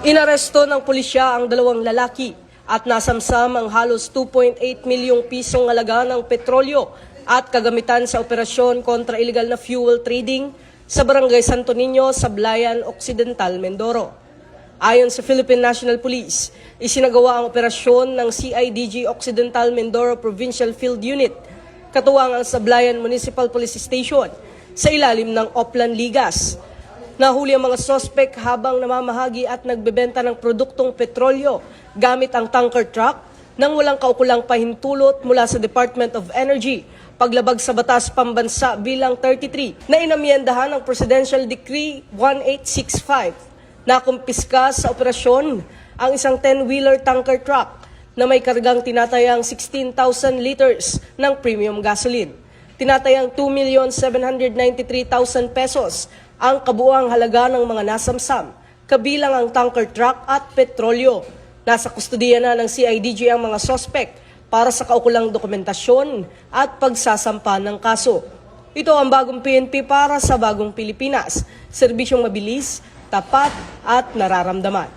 Inaresto ng pulisya ang dalawang lalaki at nasamsam ang halos 2.8 milyong pisong halaga ng petrolyo at kagamitan sa operasyon kontra illegal na fuel trading sa Barangay Santo Niño, Sablayan Occidental, Mindoro. Ayon sa Philippine National Police, isinagawa ang operasyon ng CIDG Occidental Mindoro Provincial Field Unit, katuwang ang Sablayan Municipal Police Station sa ilalim ng Oplan Ligas. Nahuli ang mga sospek habang namamahagi at nagbebenta ng produktong petrolyo gamit ang tanker truck nang walang kaukulang pahintulot mula sa Department of Energy, paglabag sa Batas Pambansa bilang 33 na inamyendahan ng Presidential Decree 1865 na kumpiska sa operasyon ang isang 10-wheeler tanker truck na may kargang tinatayang 16,000 liters ng premium gasoline. Tinatayang 2,793,000 pesos ang kabuuang halaga ng mga nasamsam, kabilang ang tanker truck at petrolyo. Nasa kustudiya na ng CIDG ang mga sospek para sa kaukulang dokumentasyon at pagsasampa ng kaso. Ito ang bagong PNP para sa bagong Pilipinas, serbisyong mabilis, tapat at nararamdaman.